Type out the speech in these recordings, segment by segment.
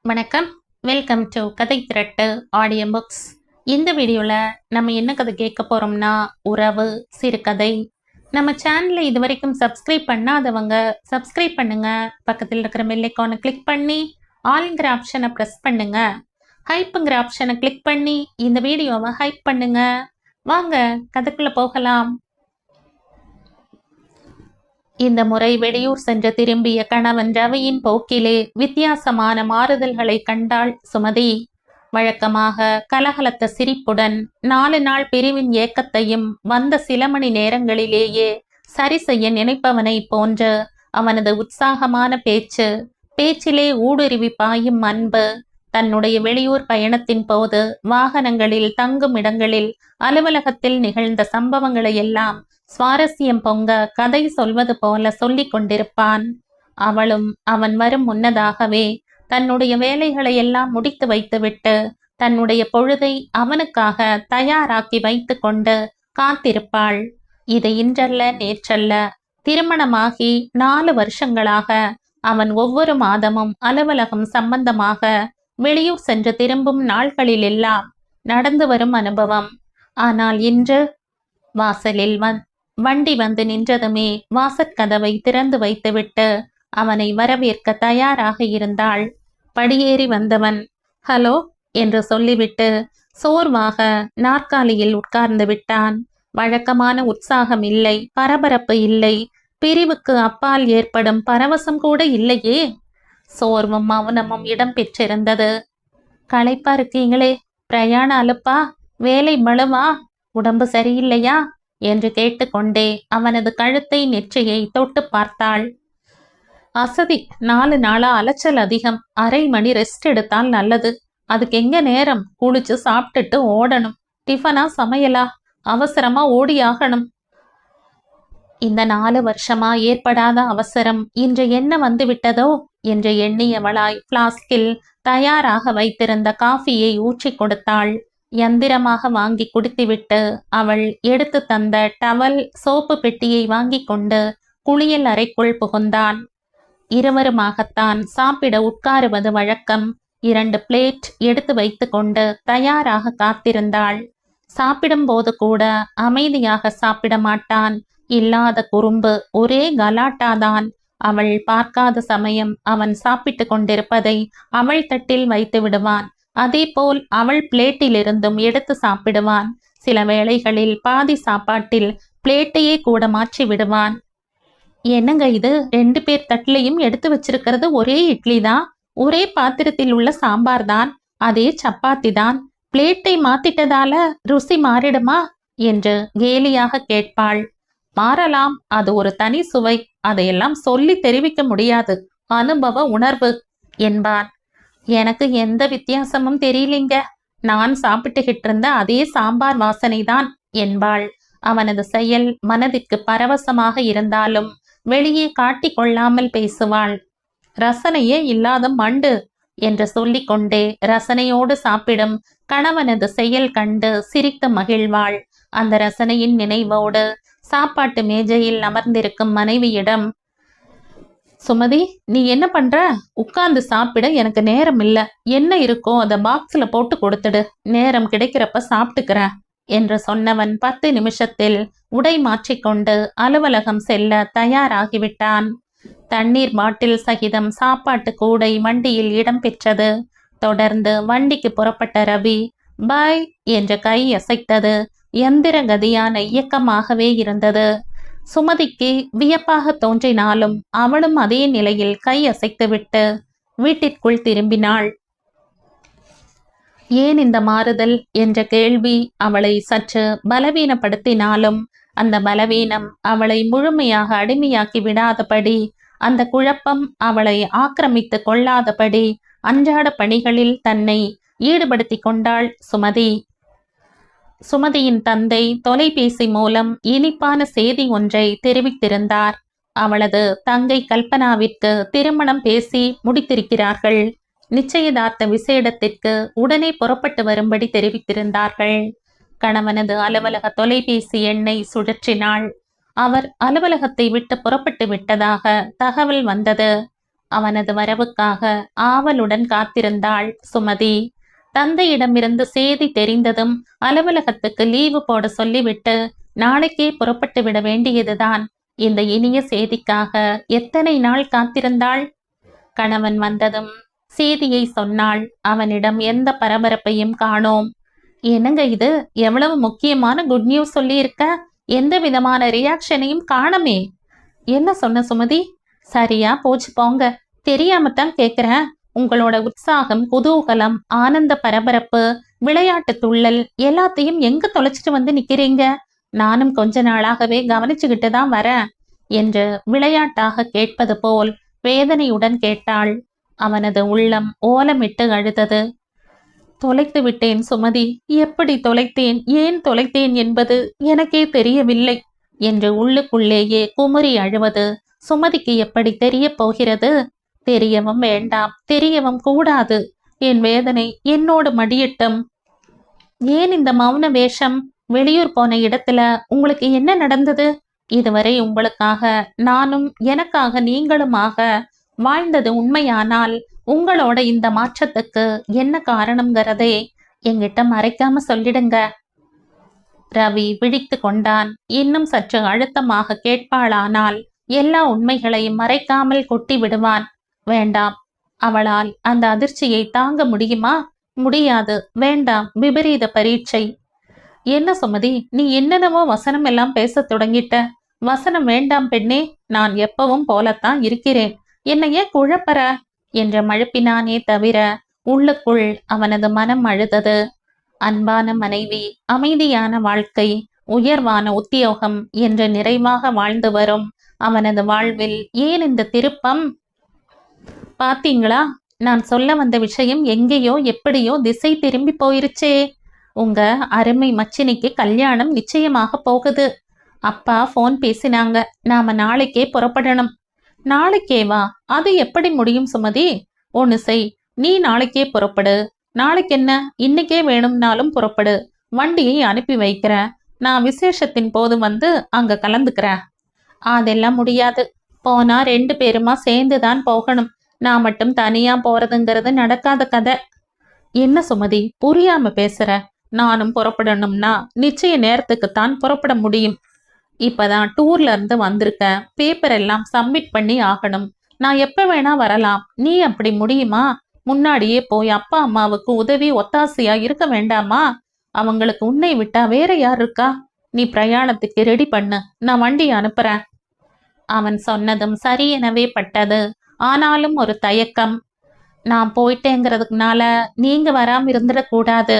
வணக்கம். Welcome to கதை திரட்டு audio books. இந்த வீடியோவில் நம்ம என்ன கதை கேட்க போகிறோம்னா உறவு சிறுகதை. நம்ம சேனலை இது வரைக்கும் சப்ஸ்கிரைப் பண்ணாதவங்க சப்ஸ்கிரைப் பண்ணுங்க. பக்கத்தில் இருக்கிற பெல் ஐகானை கிளிக் பண்ணி ஆல்ங்கிற ஆப்ஷனை ப்ரெஸ் பண்ணுங்க. ஹைப்புங்கிற ஆப்ஷனை கிளிக் பண்ணி இந்த வீடியோவை ஹைப் பண்ணுங்க. வாங்க கதைக்குள்ளே போகலாம். இந்த முறை வெளியூர் சென்று திரும்பிய கணவன் ரவியின் போக்கிலே வித்தியாசமான மாறுதல்களை கண்டாள் சுமதி. வழக்கமாக கலகலத்த சிரிப்புடன் 4 நாள் பிரிவின் ஏக்கத்தையும் வந்த சில மணி நேரங்களிலேயே சரி செய்ய நினைப்பவனை போன்று அவனது உற்சாகமான பேச்சிலே ஊடுருவி பாயும் அன்பு, தன்னுடைய வெளியூர் பயணத்தின் போது வாகனங்களில் தங்கும் இடங்களில் அலுவலகத்தில் நிகழ்ந்த சம்பவங்களை எல்லாம் சுவாரஸ்யம் பொங்க கதை சொல்வது போல சொல்லிக் கொண்டிருப்பான். அவளும் அவன் வரும் முன்னதாகவே தன்னுடைய வேலைகளை எல்லாம் முடித்து வைத்துவிட்டு தன்னுடைய பொழுதை அவனுக்காக தயாராக்கி வைத்து கொண்டு காத்திருப்பாள். இது இன்றல்ல நேற்றல்ல. திருமணமாகி 4 வருஷங்களாக அவன் ஒவ்வொரு மாதமும் அலுவலகம் சம்பந்தமாக வெளியூர் சென்று திரும்பும் நாள்களில் எல்லாம் நடந்து வரும் அனுபவம். ஆனால் இன்று வாசலில் வண்டி வந்து நின்றதுமே வாசற்கதவை திறந்து வைத்துவிட்டு அவனை வரவேற்க தயாராக இருந்தாள். படியேறி வந்தவன் ஹலோ என்று சொல்லிவிட்டு சோர்வாக நாற்காலியில் உட்கார்ந்து விட்டான். வழக்கமான உற்சாகம் இல்லை, பரபரப்பு இல்லை, பிரிவுக்கு அப்பால் ஏற்படும் பரவசம் கூட இல்லையே. சோர்வும் மௌனமும் இடம் பெற்றிருந்தது. களைப்பா இருக்கீங்களே, பிரயாண அலுப்பா, வேலை மழுவா, உடம்பு சரியில்லையா என்று கேட்டுக்கொண்டே அவனது கழுத்தை நெற்றியை தொட்டு பார்த்தாள். அசதி, 4 நாளா அலைச்சல் அதிகம், அரை மணி ரெஸ்ட் எடுத்தால் நல்லது. அதுக்கு எங்க நேரம்? குளிச்சு சாப்பிட்டுட்டு ஓடணும். டிஃபனா சமையலா? அவசரமா ஓடியாகணும். இந்த 4 வருஷமா ஏற்படாத அவசரம் இன்று என்ன வந்து விட்டதோ என்று எண்ணியவளாய் பிளாஸ்கில் தயாராக வைத்திருந்த காஃபியை ஊற்றி கொடுத்தாள். யந்திரமாக வாங்கி குடித்துவிட்டு அவள் எடுத்து தந்த டவல் சோப்பு பெட்டியை வாங்கி கொண்டு குளியல் அறைக்குள் புகுந்தான். இருவருமாகத்தான் சாப்பிட உட்காருவது வழக்கம். 2 பிளேட் எடுத்து வைத்து கொண்டு தயாராக காத்திருந்தாள். சாப்பிடும்போது கூட அமைதியாக சாப்பிட மாட்டான். இல்லாத குறும்பு, ஒரே கலாட்டாதான். அவள் பார்க்காத சமயம் அவன் சாப்பிட்டு கொண்டிருப்பதை அவள் தட்டில் வைத்து விடுவான். அதேபோல் அவள் பிளேட்டிலிருந்தும் எடுத்து சாப்பிடுவான். சில வேளைகளில் பாதி சாப்பாட்டில் பிளேட்டையே கூட மாற்றி விடுவான். என்னங்க இது, 2 பேர் தட்டிலையும் எடுத்து வச்சிருக்கிறது ஒரே இட்லி தான், ஒரே பாத்திரத்தில் உள்ள சாம்பார் தான், அதே சப்பாத்தி தான், பிளேட்டை மாத்திட்டதால ருசி மாறிடுமா என்று கேலியாக கேட்பாள். மாறலாம், அது ஒரு தனி சுவை, அதையெல்லாம் சொல்லி தெரிவிக்க முடியாது, அனுபவ உணர்வு என்பான். எனக்கு எந்த வித்தியாசமும் தெரியலிங்க, நான் சாப்பிட்டுக்கிட்டு இருந்த அதே சாம்பார் வாசனை தான் என்பாள். அவனது செயல் மனதிற்கு பரவசமாக இருந்தாலும் வெளியே காட்டிக்கொள்ளாமல் பேசுவாள். ரசனையே இல்லாத மண்டு என்று சொல்லிக்கொண்டே ரசனையோடு சாப்பிடும் கணவனது செயல் கண்டு சிரித்து மகிழ்வாள். அந்த ரசனையின் நினைவோடு சாப்பாட்டு மேஜையில் அமர்ந்திருக்கும் மனைவியிடம், சுமதி, நீ என்ன பண்ற? உட்கார்ந்து சாப்பிட எனக்கு நேரம் இல்ல, என்ன இருக்கோ அதை பாக்ஸ்ல போட்டு கொடுத்துடு, நேரம் கிடைக்கிறப்ப சாப்பிட்டுக்கிறேன் என்று சொன்னவன் 10 நிமிஷத்தில் உடை மாற்றிக்கொண்டு அலுவலகம் செல்ல தயாராகிவிட்டான். தண்ணீர் பாட்டில் சகிதம் சாப்பாட்டு கூடை வண்டியில் இடம் பெற்றது. தொடர்ந்து வண்டிக்கு புறப்பட்ட ரவி பாய் என்ற கை அசைத்தது எந்திர கதியான இயக்கமாகவே இருந்தது. சுமதிக்கு வியப்பாக தோன்றினாலும் அவளும் அதே நிலையில் கை அசைத்துவிட்டு வீட்டிற்குள் திரும்பினாள். ஏன் இந்த மாறுதல் என்ற கேள்வி அவளை சற்று பலவீனப்படுத்தினாலும் அந்த பலவீனம் அவளை முழுமையாக அடிமையாக்கி விடாதபடி, அந்த குழப்பம் அவளை ஆக்கிரமித்து கொள்ளாதபடி அன்றாட பணிகளில் தன்னை ஈடுபடுத்தி கொண்டாள் சுமதி. சுமதியின் தந்தை தொலைபேசி மூலம் இனிப்பான செய்தி ஒன்றை தெரிவித்திருந்தார். அவளது தங்கை கல்பனாவிற்கு திருமணம் பேசி முடித்திருக்கிறார்கள். நிச்சயதார்த்த விசேடத்திற்கு உடனே புறப்பட்டு வரும்படி தெரிவித்திருந்தார்கள். கணவனது அலுவலக தொலைபேசி எண்ணை சுழற்றினாள். அவர் அலுவலகத்தை விட்டு புறப்பட்டு விட்டதாக தகவல் வந்தது. அவனது வரவுக்காக ஆவலுடன் காத்திருந்தாள் சுமதி. தந்தையிடமிருந்து செய்தி தெரிந்ததும் அலுவலகத்துக்கு லீவு போட சொல்லிவிட்டு நாளைக்கே புறப்பட்டு விட வேண்டியதுதான். இந்த இனிய செய்திக்காக எத்தனை நாள் காத்திருந்தாள். கணவன் வந்ததும் செய்தியை சொன்னாள். அவனிடம் எந்த பரபரப்பையும் காணோம். என்னங்க இது, எவ்வளவு முக்கியமான குட் நியூஸ் சொல்லி இருக்க, எந்த விதமான ரியாக்ஷனையும் காணமே. என்ன சொன்ன சுமதி? சரியா போச்சு போங்க, தெரியாமத்தான் கேக்குறேன். உங்களோட உற்சாகம், குதூகலம், ஆனந்த பரபரப்பு, விளையாட்டு துள்ளல் எல்லாத்தையும் எங்க தொலைச்சிட்டு வந்து நிக்கிறீங்க? நானும் கொஞ்ச நாளாகவே கவனிச்சுக்கிட்டு தான் வரேன் என்று விளையாட்டாக கேட்பது போல் வேதனையுடன் கேட்டாள். அவனது உள்ளம் ஓலமிட்டு அழுதது. தொலைத்து விட்டேன் சுமதி, எப்படி தொலைத்தேன், ஏன் தொலைத்தேன் என்பது எனக்கே தெரியவில்லை என்று உள்ளுக்குள்ளேயே குமுறி அழுவது சுமதிக்கு எப்படி தெரிய போகிறது? தெரியவும் வேண்டாம், தெரியவும் கூடாது. என் வேதனை என்னோடு மடியட்டும். ஏன் இந்த மௌன வேஷம்? வெளியூர் போன இடத்துல உங்களுக்கு என்ன நடந்தது? இதுவரை உங்களுக்காக நானும் எனக்காக நீங்களுமாக வாழ்ந்தது உண்மையானால் உங்களோட இந்த மாற்றத்துக்கு என்ன காரணம்ங்கிறதே என்கிட்ட மறைக்காம சொல்லிடுங்க. ரவி விழித்து கொண்டான். இன்னும் சற்று அழுத்தமாக கேட்பாளானால் எல்லா உண்மைகளையும் மறைக்காமல் கொட்டி விடுவான். வேண்டாம், அவளால் அந்த அதிர்ச்சியை தாங்க முடியுமா? முடியாது. வேண்டாம், விபரீத பரீட்சை. என்ன சுமதி, நீ என்னென்னவோ வசனம் எல்லாம் பேசத் தொடங்கிட்ட. வசனம் வேண்டாம் பெண்ணே, நான் எப்பவும் போலத்தான் இருக்கிறேன். என்னையே குழப்பற என்று மழுப்பினானே தவிர உள்ளுக்குள் அவனது மனம் அழுதது. அன்பான மனைவி, அமைதியான வாழ்க்கை, உயர்வான உத்தியோகம் என்று நிறைவாக வாழ்ந்து வரும் அவனது வாழ்வில் ஏன் இந்த திருப்பம்? பாத்தீங்களா, நான் சொல்ல வந்த விஷயம் எங்கேயோ எப்படியோ திசை திரும்பி போயிருச்சே. உங்க அருமை மச்சினிக்கு கல்யாணம் நிச்சயமாக போகுது. அப்பா போன் பேசினாங்க, நாம நாளைக்கே புறப்படணும். நாளைக்கேவா? அது எப்படி முடியும் சுமதி? ஒன்னு செய், நீ நாளைக்கே புறப்படு. நாளைக்கு என்ன, இன்னைக்கே வேணும்னாலும் புறப்படு. வண்டியை அனுப்பி வைக்கிறேன். நான் விசேஷத்தின் போது வந்து அங்க கலந்துக்கிறேன். அதெல்லாம் முடியாது. போனா 2 பேருமா சேர்ந்துதான் போகணும். நான் மட்டும் தனியா போறதுங்கிறது நடக்காத கதை. என்ன சுமதி, புரியாம பேசுற? நானும் புறப்படணும்னா நிச்சய நேரத்துக்குத்தான் புறப்பட முடியும். இப்பதான் டூர்ல இருந்து வந்திருக்கேன். பேப்பர் எல்லாம் சப்மிட் பண்ணி ஆகணும். நான் எப்ப வேணா வரலாம். நீ அப்படி முடியுமா? முன்னாடியே போய் அப்பா அம்மாவுக்கு உதவி ஒத்தாசையா இருக்க வேண்டாமா? அவங்களுக்கு உன்னை விட்டா வேற யார் இருக்கா? நீ பிரயாணத்துக்கு ரெடி பண்ணு, நான் வண்டியை அனுப்புறேன். அவன் சொன்னதும் சரி எனவே பட்டது. ஆனாலும் ஒரு தயக்கம். நான் போயிட்டேங்கிறதுனால நீங்க வராம இருந்துடக்கூடாது.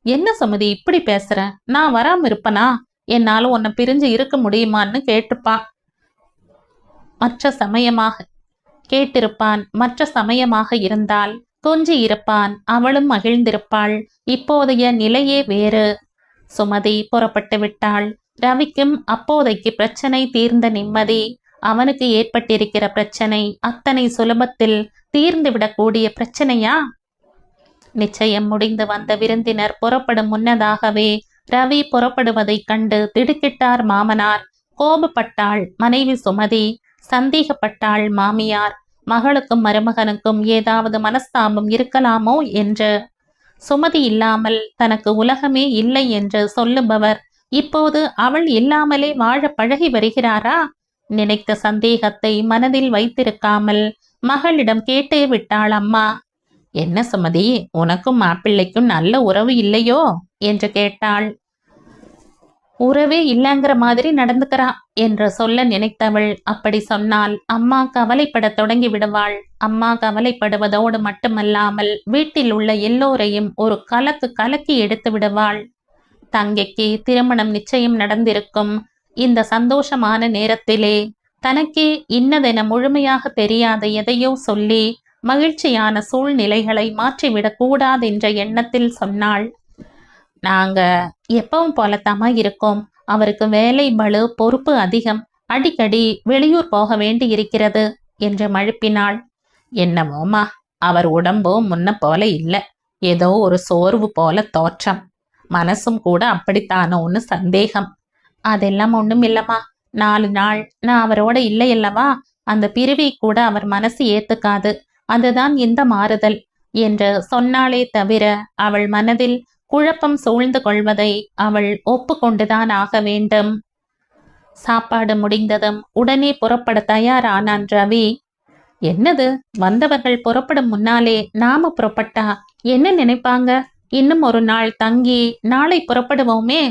என்ன சுமதி இப்படி பேசுற? நான் வராம இருப்பனா? என்னால உன்னை பிரிஞ்சு இருக்க முடியுமான்னு கேட்டுப்பான். மற்ற சமயமாக கேட்டிருப்பான். மற்ற சமயமாக இருந்தால் கொஞ்சி இருப்பான். அவளும் மகிழ்ந்திருப்பாள். இப்போதைய நிலையே வேறு. சுமதி புறப்பட்டு விட்டாள். ரவிக்கும் அப்போதைக்கு பிரச்சனை தீர்ந்த நிம்மதி. அவனுக்கு ஏற்பட்டிருக்கிற பிரச்சனை அத்தனை சுலபத்தில் தீர்ந்துவிடக்கூடிய பிரச்சனையா? நிச்சயம் முடிந்து வந்த விருந்தினர் புறப்படும் முன்னதாகவே ரவி புறப்படுவதைக் கண்டு திடுக்கிட்டார் மாமனார். கோபப்பட்டாள் மனைவி சுமதி. சந்தேகப்பட்டாள் மாமியார். மகளுக்கும் மருமகனுக்கும் ஏதாவது மனஸ்தாபம் இருக்கலாமோ என்று. சுமதி இல்லாமல் தனக்கு உலகமே இல்லை என்று சொல்லுபவர் இப்போது அவள் இல்லாமலே வாழ பழகி வருகிறாரா? நினைத்த சந்தேகத்தை மனதில் வைத்திருக்காமல் மகளிடம் கேட்டே விட்டாள் அம்மா. என்ன சுமதி, உனக்கும் மாப்பிள்ளைக்கும் நல்ல உறவு இல்லையோ என்று கேட்டாள். உறவே இல்லைங்கிற மாதிரி நடந்துக்கிறா என்று சொல்ல நினைத்தவள் அப்படி சொன்னால் அம்மா கவலைப்பட தொடங்கி விடுவாள். அம்மா கவலைப்படுவதோடு மட்டுமல்லாமல் வீட்டில் உள்ள எல்லோரையும் ஒரு கலக்கி எடுத்து விடுவாள். தங்கைக்கு திருமணம் நிச்சயம் நடந்திருக்கும் இந்த சந்தோஷமான நேரத்திலே தனக்கே இன்னதென முழுமையாக தெரியாத எதையோ சொல்லி மகிழ்ச்சியான சூழ்நிலைகளை மாற்றிவிடக் கூடாதென்ற எண்ணத்தில் சொன்னாள். நாங்க எப்பவும் போலத்தாமா இருக்கோம். அவருக்கு வேலை பளு, பொறுப்பு அதிகம். அடிக்கடி வெளியூர் போக வேண்டி இருக்கிறது என்று மழுப்பினாள். என்னமோமா, அவர் உடம்போ முன்ன போல இல்லை. ஏதோ ஒரு சோர்வு போல தோற்றம். மனசும் கூட அப்படித்தானோன்னு சந்தேகம். அதெல்லாம் ஒண்ணும் இல்லம்மா. 4 நாள் நான் அவரோட இல்லையல்லவா, அந்த பிரிவை கூட அவர் மனசு ஏத்துக்காது. அதுதான் இந்த மாறுதல் என்று சொன்னாலே தவிர அவள் மனதில் குழப்பம் சூழ்ந்து கொள்வதை அவள் ஒப்புக்கொண்டுதான் ஆக வேண்டும். சாப்பாடு முடிந்ததும் உடனே புறப்பட தயாரானான் ரவி. என்னது, வந்தவர்கள் புறப்படும் முன்னாலே நாம புறப்பட்டா என்ன நினைப்பாங்க? இன்னும் ஒரு நாள் தங்கி நாளை புறப்படுவோமே.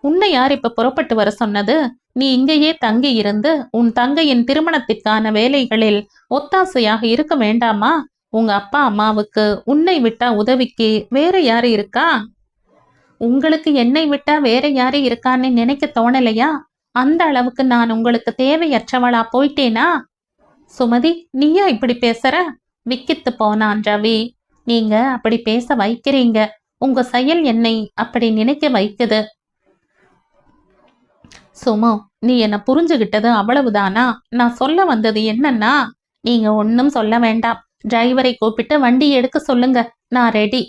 உன்னை யார் இப்ப புறப்பட்டு வர சொன்னது? நீ இங்கேயே தங்கி இருந்து உன் தங்கையின் திருமணத்திற்கான வேலைகளில் ஒத்தாசையாக இருக்க வேண்டாமா? உங்க அப்பா அம்மாவுக்கு உன்னை விட்டா உதவிக்கு வேற யாரு இருக்கா? உங்களுக்கு என்னை விட்டா வேற யாரு இருக்கான்னு நினைக்க தோணலையா? அந்த அளவுக்கு நான் உங்களுக்கு தேவையற்றவளா போயிட்டேனா? சுமதி, நீயா இப்படி பேசுற? விக்கித்து போனான் ரவி. நீங்க அப்படி பேச வைக்கிறீங்க. உங்க செயல் என்னை அப்படி நினைக்க வைக்குது. சுமு, நீ என்ன புரிஞ்சுகிட்டது அவ்வளவுதானா? நான் சொல்ல வந்தது என்னன்னா, நீங்க ஒன்னும் சொல்ல வேண்டாம். டிரைவரை கூப்பிட்டு வண்டி எடுக்க சொல்லுங்க. நான் ரெடி.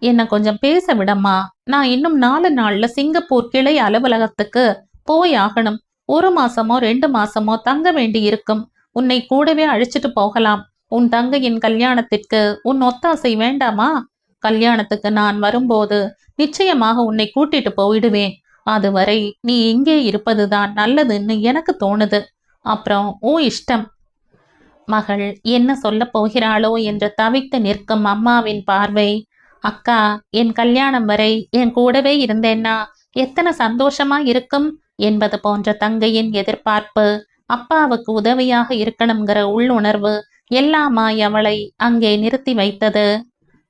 என்ன கொஞ்சம் பேச விடம்மா. நான் இன்னும் 4 நாள்ல சிங்கப்பூர் கிளை அலுவலகத்துக்கு போய் ஆகணும். 1 மாசமோ 2 மாசமோ தங்க வேண்டி இருக்கும். உன்னை கூடவே அழைச்சிட்டு போகலாம். உன் தங்கையின் கல்யாணத்திற்கு உன் ஒத்தாசை வேண்டாமா? கல்யாணத்துக்கு நான் வரும்போது நிச்சயமாக உன்னை கூட்டிட்டு போயிடுவேன். அதுவரை நீ இங்கே இருப்பதுதான் நல்லதுன்னு எனக்கு தோணுது. அப்புறம் உன் இஷ்டம். மகள் என்ன சொல்ல போகிறாளோ என்று தவித்து நிற்கும் அம்மாவின் பார்வை. அக்கா, என் கல்யாணம் வரை என் கூடவே இருந்தேன்னா எத்தனை சந்தோஷமா இருக்கும் என்பது போன்ற தங்கையின் எதிர்பார்ப்பு, அப்பாவுக்கு உதவியாக இருக்கணுங்கிற உள்ளுணர்வு எல்லாமாய் அவளை அங்கே நிறுத்தி வைத்தது.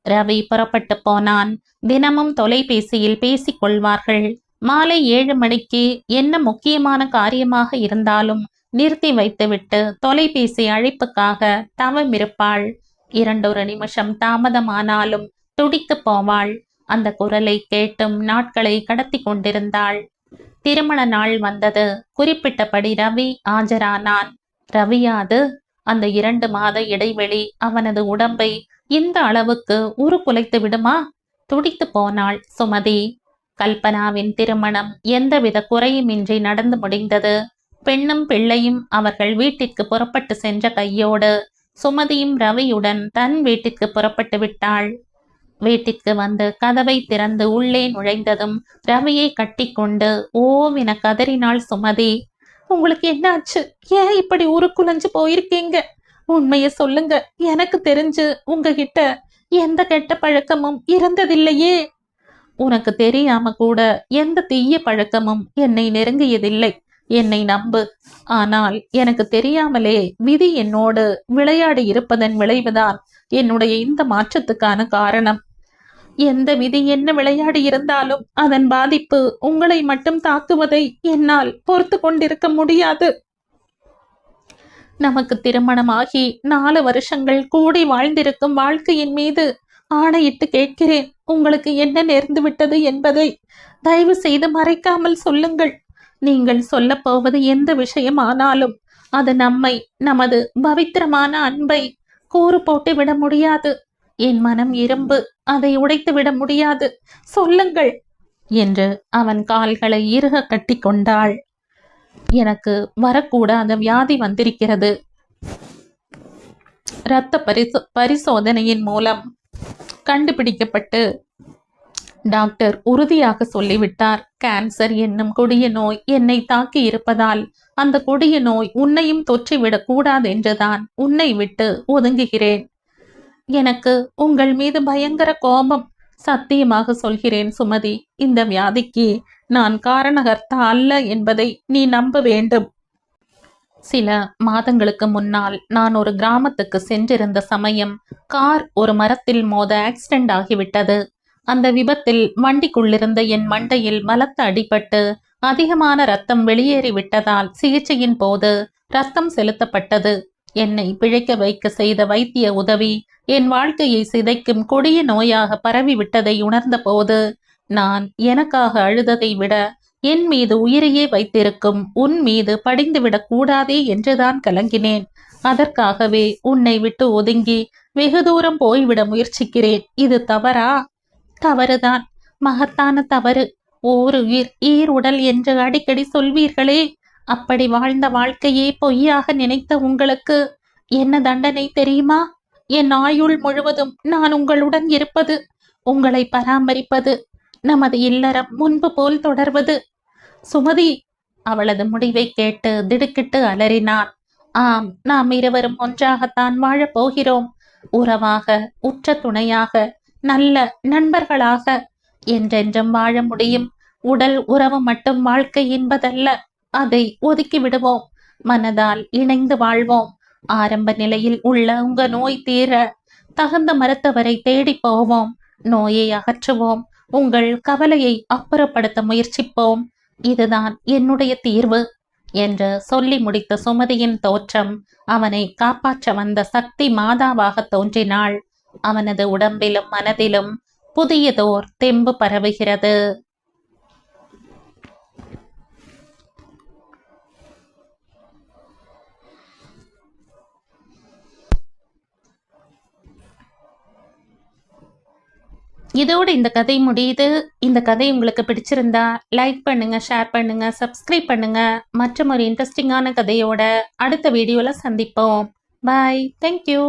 ரவி புறப்பட்டு போனான். தினமும் தொலைபேசியில் பேசிக் கொள்வார்கள். மாலை 7 மணிக்கு என்ன முக்கியமான காரியமாக இருந்தாலும் நிறுத்தி வைத்துவிட்டு தொலைபேசி அழைப்புக்காக தவமிருப்பாள். 2 நிமிஷம் தாமதமானாலும் துடித்து போவாள். அந்த குரலை கேட்டும் நாட்களை கடத்தி கொண்டிருந்தாள். திருமண நாள் வந்தது. குறிப்பிட்டபடி ரவி ஆஜரானான். ரவியாது? அந்த 2 மாத இடைவெளி அவனது உடம்பை இந்த அளவுக்கு உருக்குலைத்து விடுமா? துடித்து போனாள் சுமதி. கல்பனாவின் திருமணம் எந்தவித குறையுமின்றி நடந்து முடிந்தது. பெண்ணும் பிள்ளையும் அவர்கள் வீட்டிற்கு புறப்பட்டு சென்ற கையோடு சுமதியும் ரவியுடன் தன் வீட்டிற்கு புறப்பட்டு விட்டாள். வீட்டிற்கு வந்து கதவை திறந்து உள்ளே நுழைந்ததும் ரவியை கட்டி கொண்டு ஓவென கதறினாள் சுமதி. உங்களுக்கு என்னாச்சு? ஏன் இப்படி உருக்குலைஞ்சு போயிருக்கீங்க? உண்மைய சொல்லுங்க. எனக்கு தெரிஞ்சு உங்ககிட்ட எந்த கெட்ட பழக்கமும் இருந்ததில்லையே. உனக்கு தெரியாம கூட எந்த தீய பழக்கமும் என்னை நெருங்கியதில்லை. என்னை நம்பு. ஆனால் எனக்கு தெரியாமலே விதி என்னோடு விளையாடி இருப்பதன் விளைவுதான் என்னுடைய இந்த மாற்றத்துக்கான காரணம். எந்த விதி என்ன விளையாடி இருந்தாலும் அதன் பாதிப்பு உங்களை மட்டும் தாக்குவதை என்னால் பொறுத்து கொண்டிருக்க முடியாது. நமக்கு திருமணமாகி 4 வருஷங்கள் கூடி வாழ்ந்திருக்கும் வாழ்க்கையின் மீது ஆணையிட்டு கேட்கிறேன். உங்களுக்கு என்ன நேர்ந்து விட்டது என்பதை தயவு செய்து மறைக்காமல் சொல்லுங்கள். நீங்கள் சொல்ல போவது எந்த விஷயம் ஆனாலும் அது நம்மை, நமது பவித்திரமான அன்பை கூறு போட்டு விட முடியாது. என் மனம் இரும்பு, அதை உடைத்து விட முடியாது. சொல்லுங்கள் என்று அவன் கால்களை இறுக கட்டி கொண்டாள். எனக்கு வரக்கூடாத வியாதி வந்திருக்கிறது. இரத்த பரிசோதனையின் மூலம் கண்டுபிடிக்கப்பட்டு டாக்டர் உறுதியாக சொல்லிவிட்டார். கேன்சர் என்னும் கொடிய நோய் என்னை தாக்கி இருப்பதால் அந்த கொடிய நோய் உன்னையும் தொற்றிவிடக் கூடாது என்றுதான் உன்னை விட்டு ஒதுங்குகிறேன். எனக்கு உங்கள் மீது பயங்கர கோபம். சத்தியமாக சொல்கிறேன் சுமதி, இந்த வியாதிக்கு நான் காரணகர்த்தா அல்ல என்பதை நீ நம்ப வேண்டும். சில மாதங்களுக்கு முன்னால் நான் ஒரு கிராமத்துக்கு சென்றிருந்த சமயம் கார் ஒரு மரத்தில் மோத ஆக்சிடென்ட் ஆகிவிட்டது. அந்த விபத்தில் வண்டிக்குள்ளிருந்த என் மண்டையில் பலத்த அடிபட்டு அதிகமான ரத்தம் வெளியேறிவிட்டதால் சிகிச்சையின் போது ரத்தம் செலுத்தப்பட்டது. என்னை பிழைக்க வைக்க செய்த வைத்திய உதவி என் வாழ்க்கையை சிதைக்கும் கொடிய நோயாக பரவிவிட்டதை உணர்ந்த போது நான் எனக்காக அழுததை விட என் மீது உயிரையே வைத்திருக்கும் உன் மீது படிந்துவிடக் கூடாதே என்றுதான் கலங்கினேன். அதற்காகவே உன்னை விட்டு ஒதுங்கி வெகு தூரம் போய்விட முயற்சிக்கிறேன். இது தவறா? தவறுதான், மகத்தான தவறு. ஓர் உயிர் ஈர் உடல் என்று அடிக்கடி சொல்வீர்களே, அப்படி வாழ்ந்த வாழ்க்கையே பொய்யாக நினைத்த உங்களுக்கு என்ன தண்டனை தெரியுமா? என் ஆயுள் முழுவதும் நான் உங்களுடன் இருப்பது, உங்களை பராமரிப்பது, நமது இல்லறம் முன்பு போல் தொடர்வது. சுமதி! அவளது முடிவை கேட்டு திடுக்கிட்டு அலறினான். ஆம், நாம் இருவரும் ஒன்றாகத்தான் வாழப் போகிறோம். உறவாக, உற்ற துணையாக, நல்ல நண்பர்களாக என்றென்றும் வாழ முடியும். உடல் உறவு மட்டும் வாழ்க்கை என்பதல்ல. அதை ஒதுக்கி விடுவோம். மனதால் இணைந்து வாழ்வோம். ஆரம்ப நிலையில் உள்ள உங்க நோய் தீர தகுந்த மருத்துவரை தேடி போவோம். நோயை அகற்றுவோம். உங்கள் கவலையை அப்புறப்படுத்த முயற்சிப்போம். இதுதான் என்னுடைய தீர்வு என்று சொல்லி முடித்த சுமதியின் தோற்றம் அவனை காப்பாற்ற வந்த சக்தி மாதாவாக தோன்றினாள். அவனது உடம்பிலும் மனதிலும் புதியதோர் தெம்பு பரவுகிறது. இதோடு இந்த கதை முடியுது. இந்த கதை உங்களுக்கு பிடிச்சிருந்தா லைக் பண்ணுங்க, ஷேர் பண்ணுங்க, சப்ஸ்கிரைப் பண்ணுங்க. மற்றும் ஒரு இன்ட்ரெஸ்டிங்கான கதையோட அடுத்த வீடியோல சந்திப்போம். பாய். தேங்க்யூ.